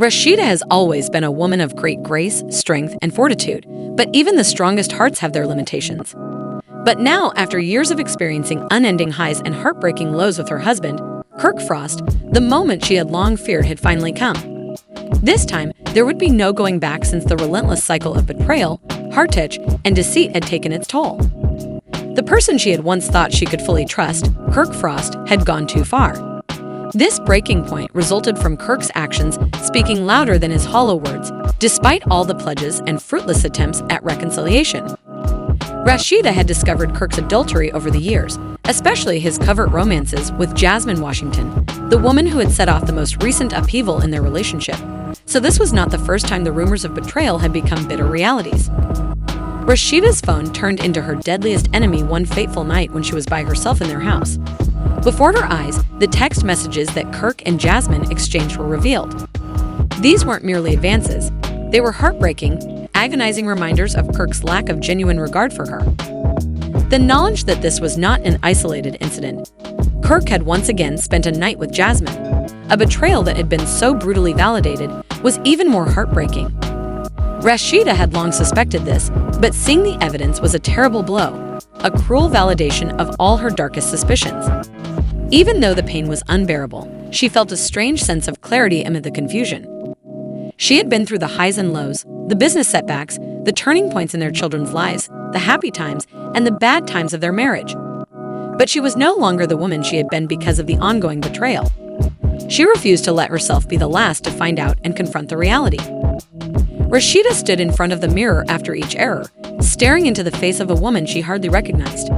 Rasheeda has always been a woman of great grace, strength, and fortitude, but even the strongest hearts have their limitations. But now, after years of experiencing unending highs and heartbreaking lows with her husband, Kirk Frost, the moment she had long feared had finally come. This time, there would be no going back since the relentless cycle of betrayal, heartache, and deceit had taken its toll. The person she had once thought she could fully trust, Kirk Frost, had gone too far. This breaking point resulted from Kirk's actions speaking louder than his hollow words, despite all the pledges and fruitless attempts at reconciliation. Rasheeda had discovered Kirk's adultery over the years, especially his covert romances with Jasmine Washington, the woman who had set off the most recent upheaval in their relationship. So this was not the first time the rumors of betrayal had become bitter realities. Rasheeda's phone turned into her deadliest enemy one fateful night when she was by herself in their house. Before her eyes, the text messages that Kirk and Jasmine exchanged were revealed. These weren't merely advances. They were heartbreaking, agonizing reminders of Kirk's lack of genuine regard for her. The knowledge that this was not an isolated incident. Kirk had once again spent a night with Jasmine. A betrayal that had been so brutally validated was even more heartbreaking. Rasheeda had long suspected this, but seeing the evidence was a terrible blow, a cruel validation of all her darkest suspicions. Even though the pain was unbearable, she felt a strange sense of clarity amid the confusion. She had been through the highs and lows, the business setbacks, the turning points in their children's lives, the happy times, and the bad times of their marriage. But she was no longer the woman she had been because of the ongoing betrayal. She refused to let herself be the last to find out and confront the reality. Rasheeda stood in front of the mirror after each error, staring into the face of a woman she hardly recognized.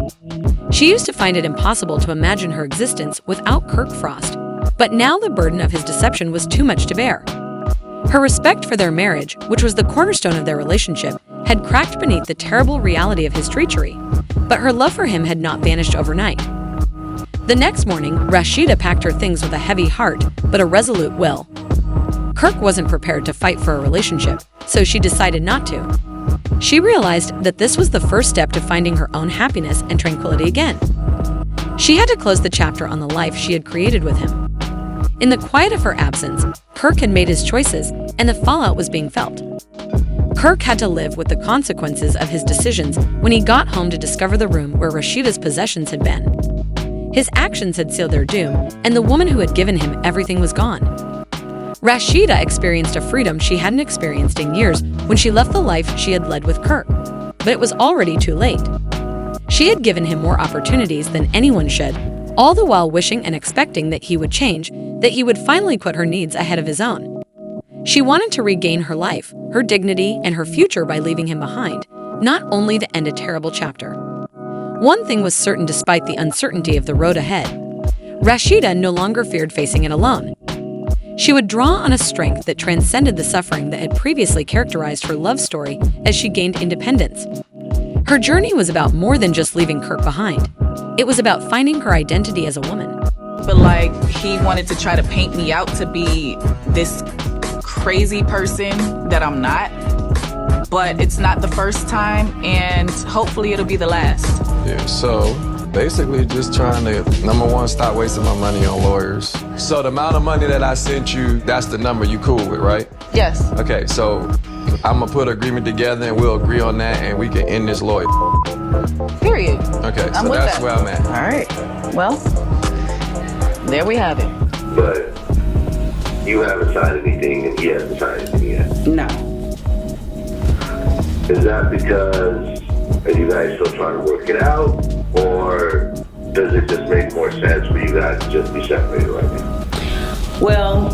She used to find it impossible to imagine her existence without Kirk Frost, but now the burden of his deception was too much to bear. Her respect for their marriage, which was the cornerstone of their relationship, had cracked beneath the terrible reality of his treachery, but her love for him had not vanished overnight. The next morning, Rasheeda packed her things with a heavy heart, but a resolute will. Kirk wasn't prepared to fight for a relationship, so she decided not to. She realized that this was the first step to finding her own happiness and tranquility again. She had to close the chapter on the life she had created with him. In the quiet of her absence, Kirk had made his choices, and the fallout was being felt. Kirk had to live with the consequences of his decisions when he got home to discover the room where Rasheeda's possessions had been. His actions had sealed their doom, and the woman who had given him everything was gone. Rasheeda experienced a freedom she hadn't experienced in years when she left the life she had led with Kirk, but it was already too late. She had given him more opportunities than anyone should, all the while wishing and expecting that he would change, that he would finally put her needs ahead of his own. She wanted to regain her life, her dignity, and her future by leaving him behind, not only to end a terrible chapter. One thing was certain despite the uncertainty of the road ahead. Rasheeda no longer feared facing it alone. She would draw on a strength that transcended the suffering that had previously characterized her love story as she gained independence. Her journey was about more than just leaving Kirk behind. It was about finding her identity as a woman. But like, he wanted to try to paint me out to be this crazy person that I'm not. But it's not the first time, and hopefully it'll be the last. Yeah, so basically just trying to, number one, stop wasting my money on lawyers. So the amount of money that I sent you, that's the number you cool with, right? Yes. Okay, so I'm gonna put an agreement together and we'll agree on that and we can end this lawyer. Period. Okay, I'm so with that's that. where I'm at. All right. Well, there we have it. But you haven't signed anything and he hasn't signed anything yet. No. Is that because are you guys still trying to work it out, or does it just make more sense for you guys to just be separated right now? Well,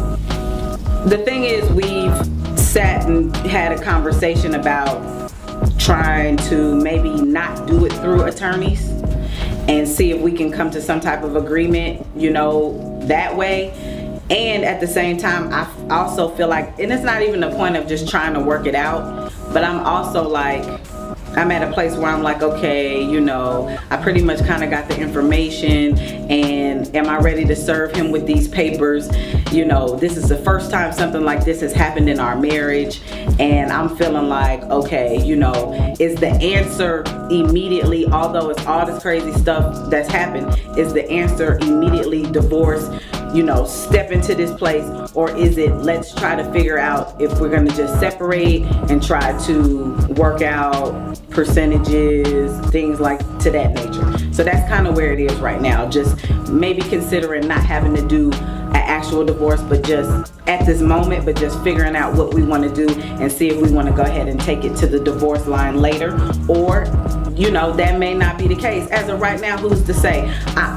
the thing is, we've sat and had a conversation about trying to maybe not do it through attorneys and see if we can come to some type of agreement, that way. And at the same time, I also feel like, and it's not even the point of just trying to work it out, but I'm also like, I'm at a place where I'm like, okay, I pretty much kind of got the information, and am I ready to serve him with these papers? This is the first time something like this has happened in our marriage, and I'm feeling like, okay, is the answer immediately, although it's all this crazy stuff that's happened, is the answer immediately divorce? step into this place, or is it let's try to figure out if we're going to just separate and try to work out percentages, things like to that nature. So that's kind of where it is right now. Just maybe considering not having to do an actual divorce, but just at this moment, but just figuring out what we want to do and see if we want to go ahead and take it to the divorce line later, or that may not be the case. As of right now, who's to say?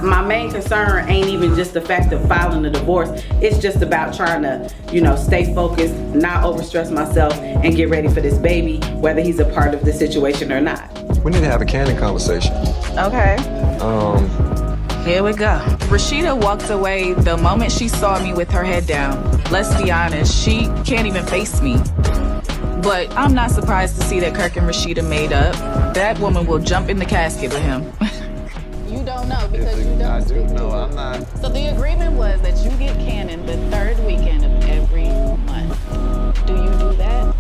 My main concern ain't even just the fact of filing the divorce. It's just about trying to, stay focused, not overstress myself, and get ready for this baby, whether he's a part of the situation or not. We need to have a candid conversation. Okay. Here we go. Rasheeda walked away the moment she saw me with her head down. Let's be honest, she can't even face me. But I'm not surprised to see that Kirk and Rasheeda made up. That woman will jump in the casket with him. You don't know because you don't I do speak know, to I'm it. not. So the agreement was that you get Cannon the third weekend of every month. Do you do that?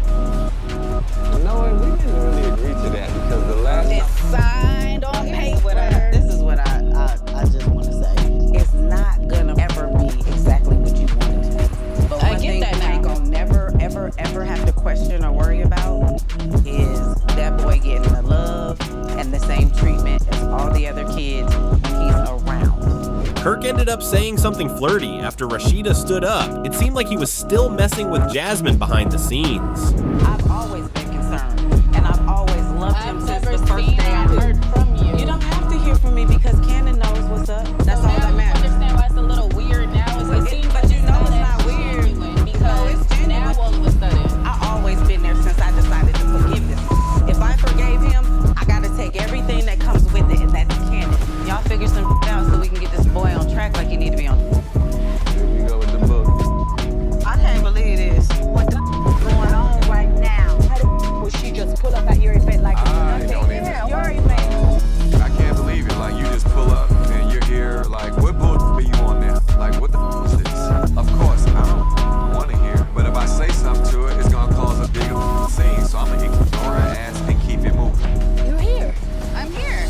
No, we didn't really agree to that because the last It's signed on paper. This is what I just want to say. It's not gonna ever be exactly what you want it to be. But I one get thing that you now. ain't gonna never, ever, ever have to question or worry about is that boy getting the love and the same treatment as all the other kids when he's around. Kirk ended up saying something flirty after Rasheeda stood up. It seemed like he was still messing with Jasmine behind the scenes. I've always been concerned, and I've always loved him I've since never the first seen day I or knew. heard from you. You don't have to hear from me because Cannon knows what's up. That's So all now that you matters. understand why it's a little weird now. It seems but like you it's know it's not that weird. genuine because it's genuine. now all of a sudden. I always been there since I decided to forgive him. If I forgave him, I gotta take everything that comes with it, and that's Cannon. Y'all figure some out so we can get this boy on track like he need to be on. Here we go with the book. I can't believe this. What the going on right now? How the would she just pull up at your event like I nothing? don't even- Yeah, your event. I can't believe it. Like, you just pull up and you're here. Like, what bull are you on now? Like, what the is this? Of course, I don't want to hear. But if I say something to it, it's going to cause a bigger scene. So I'm going to ignore her ass and keep it moving. You're here. I'm here.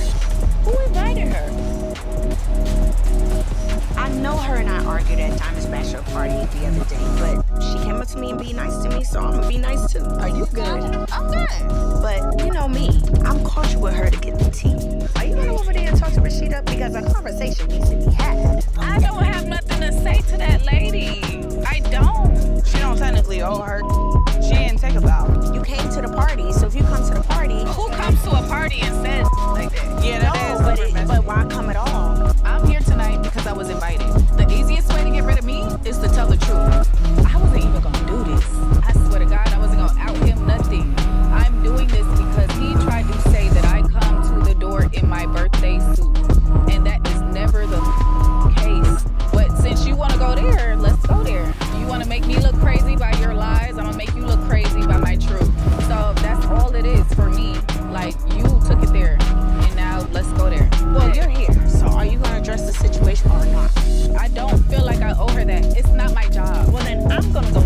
Who invited her? I know her and I argued at Diamond's bachelor party the other day, but she came up to me and be nice to me, so I'm gonna be nice too. Are you good? I'm good. But you know me, I'm cautious with her to get the tea. Are you gonna go over there and talk to Rasheeda? Because a conversation needs to be had. I don't have nothing to say to that lady. I don't. She don't technically owe her. She didn't take a bow. You came to the party, so if you come to the party, Who comes to a party and says like that? Yeah, that no, is. but why come at all? I'm here tonight because I was invited. The easiest way to get rid of me is to tell the truth. I wasn't even gonna do this. I swear to God, I wasn't gonna out him nothing. I'm doing this because he tried to say that I come to the door in my birthday suit. And that is never the case. But since you wanna go there, let's go there. You wanna make me look crazy by your lies, I'm gonna make you look crazy by my truth. So that's all it is for me. Like, you took it there, and now let's go there. Well, you're here, so are you gonna address the situation or not? I don't feel like I owe her that. It's not my job. Well, then I'm gonna go